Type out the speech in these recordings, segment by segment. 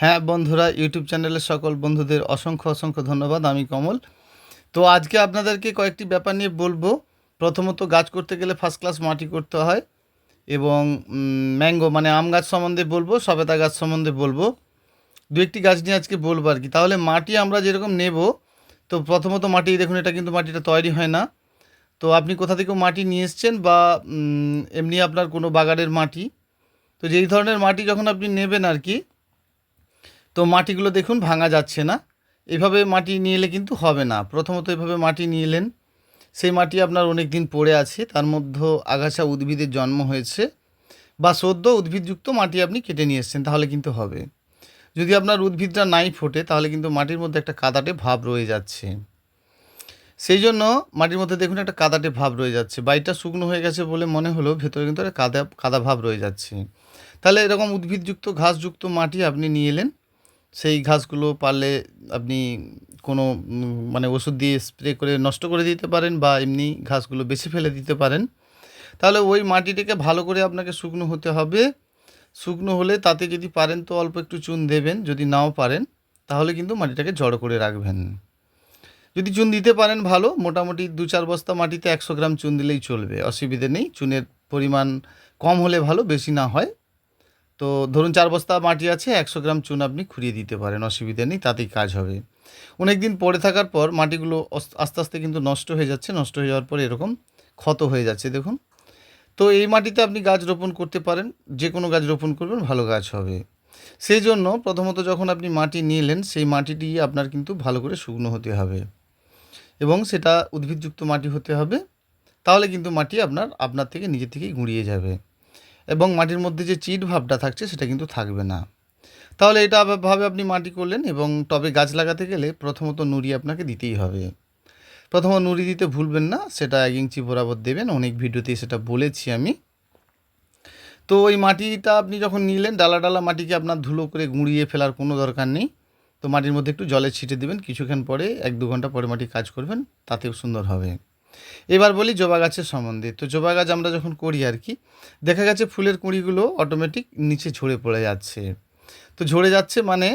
হ্যাঁ বন্ধুরা, ইউটিউব চ্যানেলের সকল বন্ধুদের অসংখ্য অসংখ্য ধন্যবাদ। আমি কমল। তো আজকে আপনাদেরকে কয়েকটি ব্যাপার নিয়ে বলবো। প্রথমত, গাছ করতে গেলে ফার্স্ট ক্লাস মাটি করতে হয়, এবং ম্যাঙ্গো মানে আম গাছ সম্বন্ধে বলবো, সবেদা গাছ সম্বন্ধে বলবো। দু একটি গাছ নিয়ে আজকে বলবো আর কি। তাহলে মাটি আমরা যেরকম নেব, তো প্রথমত মাটি দেখুন, এটা কিন্তু মাটিটা তৈরি হয় না। তো আপনি কোথা থেকেও মাটি নিয়ে এসছেন, বা এমনি আপনার কোনো বাগানের মাটি। তো যেই ধরনের মাটি যখন আপনি নেবেন আর কি, তো মাটিগুলো দেখুন ভাঙা যাচ্ছে না। এভাবে মাটি নিয়ে এলে কিন্তু হবে না। প্রথমত এভাবে মাটি নিয়ে এলেন, সেই মাটি আপনার অনেক দিন পড়ে আছে, তার মধ্যে আগাছা উদ্ভিদের জন্ম হয়েছে, বা সদ্য উদ্ভিদযুক্ত মাটি আপনি কেটে নিয়ে এসছেন, তাহলে কিন্তু হবে। যদি আপনার উদ্ভিদটা নাই ফোটে, তাহলে কিন্তু মাটির মধ্যে একটা কাদাটে ভাব রয়ে যাচ্ছে। সেই জন্য মাটির মধ্যে দেখুন একটা কাদাটে ভাব রয়ে যাচ্ছে। বাইরটা শুকনো হয়ে গেছে বলে মনে হলো, ভেতরে কিন্তু একটা কাদা কাদা ভাব রয়ে যাচ্ছে। তাহলে এরকম উদ্ভিদযুক্ত ঘাসযুক্ত মাটি আপনি নিয়ে এলেন। সেই ঘাসগুলো পারলে আপনি কোনো মানে ওষুধ দিয়ে স্প্রে করে নষ্ট করে দিতে পারেন, বা এমনি ঘাসগুলো বেছে ফেলে দিতে পারেন। তাহলে ওই মাটিটাকে ভালো করে আপনাকে শুকনো হতে হবে। শুকনো হলে তাতে যদি পারেন তো অল্প একটু চুন দেবেন, যদি নাও পারেন তাহলে কিন্তু মাটিটাকে জড়ো করে রাখবেন। যদি চুন দিতে পারেন ভালো, মোটামুটি ২-৪ বস্তা মাটিতে ১০০ গ্রাম চুন দিলেই চলবে, অসুবিধে নেই। চুনের পরিমাণ কম হলে ভালো, বেশি না হয়। তো ধরুন ৪ বস্তা মাটি আছে, ১০০ গ্রাম চুন আপনি খুঁড়িয়ে দিতে পারেন, অসুবিধা নেই, তাতেই কাজ হবে। অনেক দিন পড়ে থাকার পর মাটিগুলো আস্তে আস্তে কিন্তু নষ্ট হয়ে যাচ্ছে। নষ্ট হয়ে যাওয়ার পরে এরকম ক্ষত হয়ে যাচ্ছে দেখুন। তো এই মাটিতে আপনি গাছ রোপণ করতে পারেন, যে কোনো গাছ রোপণ করবেন ভালো গাছ হবে। সেই জন্য প্রথমত যখন আপনি মাটি নিলেন, সেই মাটিটি আপনার কিন্তু ভালো করে শুকনো হতে হবে, এবং সেটা উদ্ভিদযুক্ত মাটি হতে হবে। তাহলে কিন্তু মাটি আপনার আপনার থেকে নিজে থেকেই গুঁড়িয়ে যাবে, এবং মাটির মধ্যে যে চিট ভাবটা থাকছে সেটা কিন্তু থাকবে না। তাহলে এটা ভাবে আপনি মাটি করলেন, এবং টবে গাছ লাগাতে গেলে প্রথমত নুড়ি আপনাকে দিতেই হবে। প্রথমত নুড়ি দিতে ভুলবেন না, সেটা ১ ইঞ্চি বরাবর দেবেন। অনেক ভিডিওতেই সেটা বলেছি আমি। তো ওই মাটিটা আপনি যখন নিলেন, ডালা ডালা মাটিকে আপনার ধুলো করে গুঁড়িয়ে ফেলার কোনো দরকার নেই। তো মাটির মধ্যে একটু জলের ছিটে দেবেন, কিছুক্ষণ পরে ১-২ ঘন্টা পরে মাটি কাজ করবেন, তাতেও সুন্দর হবে। এবার বলি জবা গাছের সম্বন্ধে। তো জবা গাছ আমরা যখন করি আর কি, দেখা গেছে ফুলের কুঁড়িগুলো অটোমেটিক নিচে ঝরে পড়ে যাচ্ছে। তো ঝরে যাচ্ছে মানে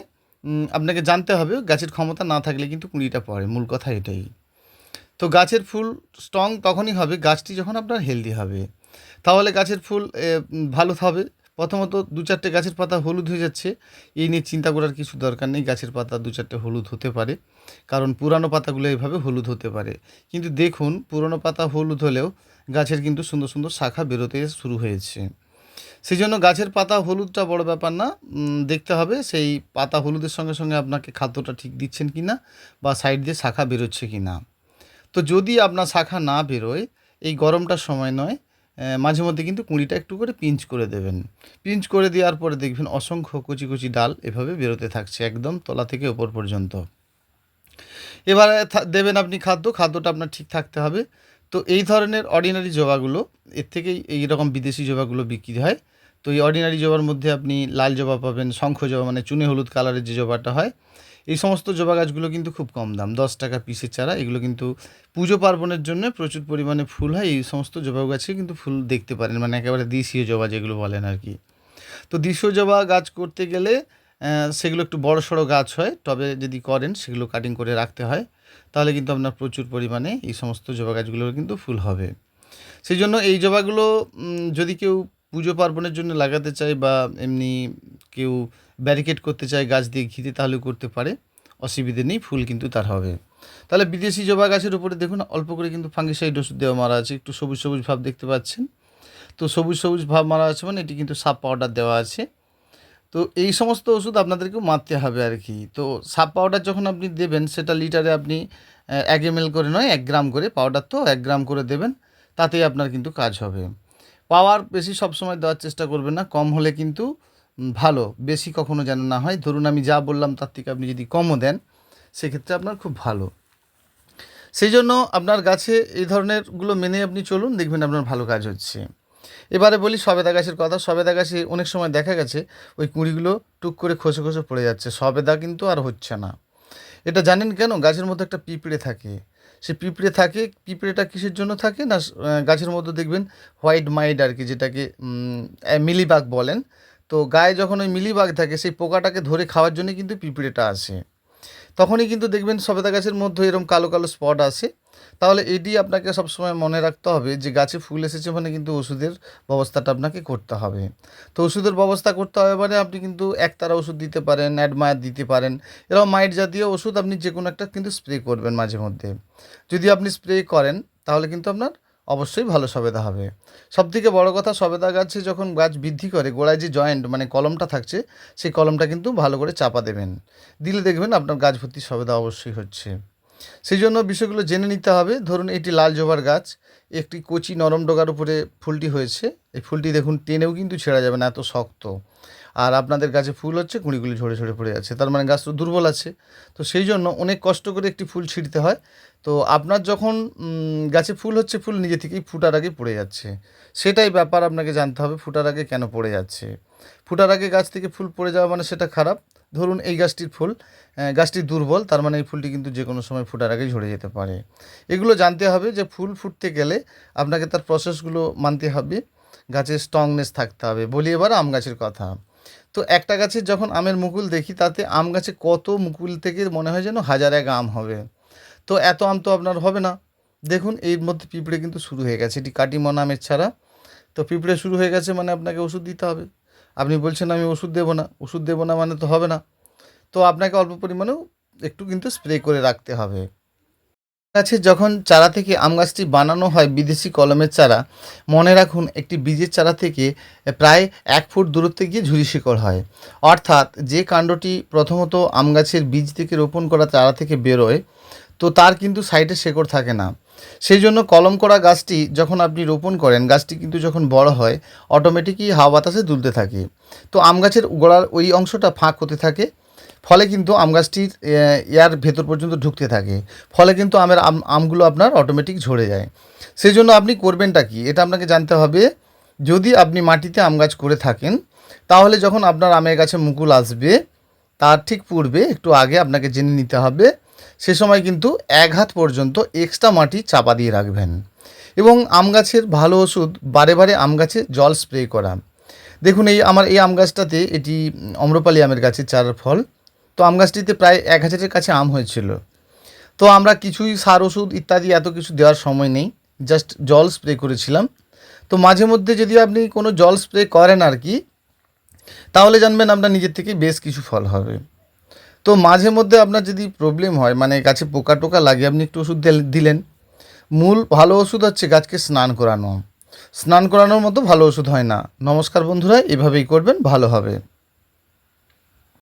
আপনাকে জানতে হবে গাছের ক্ষমতা না থাকলে কিন্তু কুঁড়িটা পড়ে, মূল কথা এটাই। তো গাছের ফুল স্ট্রং তখনই হবে গাছটি যখন আপনার হেলদি হবে। তাহলে গাছের ফুল ভালো হবে। প্রথমত ২-৪টে গাছের পাতা হলুদ হয়ে যাচ্ছে, এই নিয়ে চিন্তা করার কিছু দরকার নেই। গাছের পাতা ২-৪টে হলুদ হতে পারে, কারণ পুরানো পাতাগুলো এভাবে হলুদ হতে পারে। কিন্তু দেখুন, পুরনো পাতা হলুদ হলেও গাছের কিন্তু সুন্দর সুন্দর শাখা বেরোতে শুরু হয়েছে। সেই জন্য গাছের পাতা হলুদটা বড় ব্যাপার না। দেখতে হবে সেই পাতা হলুদের সঙ্গে সঙ্গে আপনাকে খাদ্যটা ঠিক দিচ্ছেন কি না, বা সাইড দিয়ে শাখা বেরোচ্ছে কি না। তো যদি আপনার শাখা না বেরোয়, এই গরমটার সময় নয়, মাঝে মধ্যে কিন্তু কুঁড়িটা একটু করে পিঞ্চ করে দেবেন। পিঞ্চ করে দেওয়ার পরে দেখবেন অসংখ্য কচি কচি ডাল এভাবে বেরোতে থাকছে, একদম তলা থেকে ওপর পর্যন্ত। এবারে দেবেন আপনি খাদ্যটা আপনার ঠিক থাকতে হবে। তো এই ধরনের অর্ডিনারি জবাগুলো, এর থেকেই এই রকম বিদেশি জবাগুলো বিক্রি হয়। তো এই অর্ডিনারি জবার মধ্যে আপনি লাল জবা পাবেন, শঙ্খ জবা মানে চুনে হলুদ কালারের যে জবাটা হয়। এই সমস্ত জবা গাছগুলো কিন্তু খুব কম দাম, ১০ টাকা পিসের চারা। এগুলো কিন্তু পুজো পার্বণের জন্য প্রচুর পরিমাণে ফুল হয়। এই সমস্ত জবা গাছে কিন্তু ফুল দেখতে পারেন, মানে একেবারে দেশীয় জবা যেগুলো বলেন আর কি। তো দেশীয় জবা গাছ করতে গেলে সেগুলো একটু বড়সড় গাছ হয়, তবে যদি করেন সেগুলো কাটিং করে রাখতে হয়। তাহলে কিন্তু আপনার প্রচুর পরিমাণে এই সমস্ত জবা গাছগুলোর কিন্তু ফুল হবে। সেই জন্য এই জবাগুলো যদি কেউ পুজো পার্বণের জন্য লাগাতে চায়, বা এমনি কেউ ব্যারিকেড করতে চায় গাছ দিয়ে ঘিরে, তাহলেও করতে পারে, অসুবিধে নেই, ফুল কিন্তু তার হবে। তাহলে বিদেশি জবা গাছের উপরে দেখুন অল্প করে কিন্তু ফাঙ্গিসাইড ওষুধ দেওয়া মারা আছে, একটু সবুজ সবুজ ভাব দেখতে পাচ্ছেন। তো সবুজ সবুজ ভাব মারা আছে মানে এটি কিন্তু সাব পাউডার দেওয়া আছে। তো এই সমস্ত ওষুধ আপনাদেরকেও মারতে হবে আর কি। তো সাব পাউডার যখন আপনি দেবেন, সেটা লিটারে আপনি ১ ml করে নয়, ১ গ্রাম করে, পাউডার তো ১ গ্রাম করে দেবেন, তাতেই আপনার কিন্তু কাজ হবে। পাওয়ার বেশি সবসময় দেওয়ার চেষ্টা করবেন না, কম হলে কিন্তু ভালো, বেশি কখনো যেন না হয়। ধরুন আমি যা বললাম তার থেকে আপনি যদি কমও দেন, সেক্ষেত্রে আপনার খুব ভালো। সেই জন্য আপনার গাছে এই ধরনেরগুলো মেনে আপনি চলুন, দেখবেন আপনার ভালো কাজ হচ্ছে। এবারে বলি সবেদা গাছের কথা। সবেদা গাছে অনেক সময় দেখা গেছে ওই কুঁড়িগুলো টুক করে খসে খসে পড়ে যাচ্ছে, সবেদা কিন্তু আর হচ্ছে না। এটা জানেন কেন? গাছের মধ্যে একটা পিঁপড়ে থাকে। সে পিঁপড়ে থাকে, পিঁপড়েটা কিসের জন্য থাকে না, গাছের মধ্যে দেখবেন হোয়াইট মাইট আর কি, যেটাকে মিলিবাগ বলেন। তো গায়ে যখন ওই মিলিবাগ থাকে সেই পোকাটাকে ধরে খাওয়ার জন্য কিন্তু পিঁপড়েটা আসে। তখনই কিন্তু দেখবেন সবেদা গাছের মধ্যে এরকম কালো কালো স্পট আসে। তাহলে এটি আপনাকে সবসময় মনে রাখতে হবে যে গাছে ফুল এসেছে মানে কিন্তু ওষুধের ব্যবস্থাটা আপনাকে করতে হবে। তো ওষুধের ব্যবস্থা করতে হবে মানে আপনি কিন্তু একতারা ওষুধ দিতে পারেন, অ্যাডমায়ার দিতে পারেন। এরকম মাইট জাতীয় ওষুধ আপনি যে কোনো একটা কিন্তু স্প্রে করবেন মাঝে মধ্যে। যদি আপনি স্প্রে করেন তাহলে কিন্তু আপনার অবশ্যই ভালো সবেদা হবে। সবথেকে বড় কথা, সবেদা গাছে যখন গাছ বৃদ্ধি করে গোড়ায় যে জয়েন্ট মানে কলমটা থাকছে সেই কলমটা কিন্তু ভালো করে চাপা দেবেন। দিলে দেখবেন আপনার গাছ ভর্তি সবেদা অবশ্যই হচ্ছে। সেই জন্য বিষয়গুলো জেনে নিতে হবে। ধরুন এটি লাল জবার গাছ, একটি কচি নরম ডগার উপরে ফুলটি হয়েছে। এই ফুলটি দেখুন টেনেও কিন্তু ছেঁড়া যাবে না, এত শক্ত। আর আপনাদের গাছে ফুল হচ্ছে, কুঁড়িগুলি ঝরে ঝরে পড়ে যাচ্ছে, তার মানে গাছ তো দুর্বল আছে। তো সেই জন্য অনেক কষ্ট করে একটি ফুল ছিঁড়তে হয়। তো আপনার যখন গাছে ফুল হচ্ছে, ফুল নিজে থেকেই ফুটার আগে পড়ে যাচ্ছে, সেটাই ব্যাপার আপনাকে জানতে হবে ফুটার আগে কেন পড়ে যাচ্ছে। ফুটার আগে গাছ থেকে ফুল পড়ে যাওয়া মানে সেটা খারাপ। ধরুন এই গাছটির ফুল, গাছটি দুর্বল, তার মানে এই ফুলটি কিন্তু যে কোনো সময় ফুটার আগেই ঝরে যেতে পারে। এগুলো জানতে হবে যে ফুল ফুটতে গেলে আপনাকে তার প্রসেসগুলো মানতে হবে, গাছের স্ট্রংনেস থাকতে হবে। বলি এবার আম গাছের কথা। তো একটা গাছের যখন আমের মুকুল দেখি তাতে আম গাছে কত মুকুল থেকে মনে হয় যেন হাজার এক আম হবে। তো এত আম তো আপনার হবে না। দেখুন এর মধ্যে পিঁপড়ে কিন্তু শুরু হয়ে গেছে, এটি কাটিমন আমের ছাড়া। তো পিঁপড়ে শুরু হয়ে গেছে মানে আপনাকে ওষুধ দিতে হবে। আপনি বলছেন আমি ওষুধ দেবো না, ওষুধ দেবো না মানে তো হবে না। তো আপনাকে অল্প পরিমাণেও একটু কিন্তু স্প্রে করে রাখতে হবে। গাছের যখন চারা থেকে আম গাছটি বানানো হয় বিদেশি কলমের চারা, মনে রাখুন একটি বীজের চারা থেকে প্রায় 1 ফুট দূরত্বে গিয়ে ঝুরি শিকড় হয়। অর্থাৎ যে কাণ্ডটি প্রথমত আম গাছের বীজ থেকে রোপণ করা চারা থেকে বেরোয়, তো তার কিন্তু সাইডে শেকড় থাকে না। সেই জন্য কলম করা গাছটি যখন আপনি রোপণ করেন, গাছটি কিন্তু যখন বড় হয় অটোমেটিকই হাওয়া বাতাসে দুলতে থাকে। তো আম গাছের গোড়ার ওই অংশটা ফাঁক হতে থাকে, ফলে কিন্তু আম গাছটির এয়ার ভেতর পর্যন্ত ঢুকতে থাকে, ফলে কিন্তু আমগুলো আপনার অটোমেটিক ঝরে যায়। সেই জন্য আপনি করবেনটা কি এটা আপনাকে জানতে হবে। যদি আপনি মাটিতে আম গাছ করে থাকেন তাহলে যখন আপনার আমের গাছে মুকুল আসবে তার ঠিক পূর্বে একটু আগে আপনাকে জেনে নিতে হবে, সে সময় কিন্তু 1 হাত পর্যন্ত এক্সট্রা মাটি চাপা দিয়ে রাখবেন। এবং আম গাছের ভালো ওষুধ বারে বারে আম গাছে জল স্প্রে করা। দেখুন আমার এই আম গাছটাতে এটি অম্রপালি আমের গাছের চারার ফল। তো আম গাছটিতে প্রায় 1 হাজারের কাছে আম হয়েছিল। তো আমরা কিছুই সার ওষুধ ইত্যাদি এত কিছু দেওয়ার সময় নেই, জাস্ট জল স্প্রে করেছিলাম। তো মাঝে মধ্যে যদি আপনি কোনো জল স্প্রে করেন আর কি, তাহলে জানবেন আপনার নিজের থেকেই বেশ কিছু ফল হবে। তো মাঝে মধ্যে আপনার যদি প্রবলেম হয় মানে গাছে পোকা টোকা লাগে, আপনি একটু ওষুধ দিলেন। মূল ভালো ওষুধ হচ্ছে গাছকে স্নান করানো। স্নান করানোর মতো ভালো ওষুধ হয় না। নমস্কার বন্ধুরা, এভাবেই করবেন, ভালো হবে।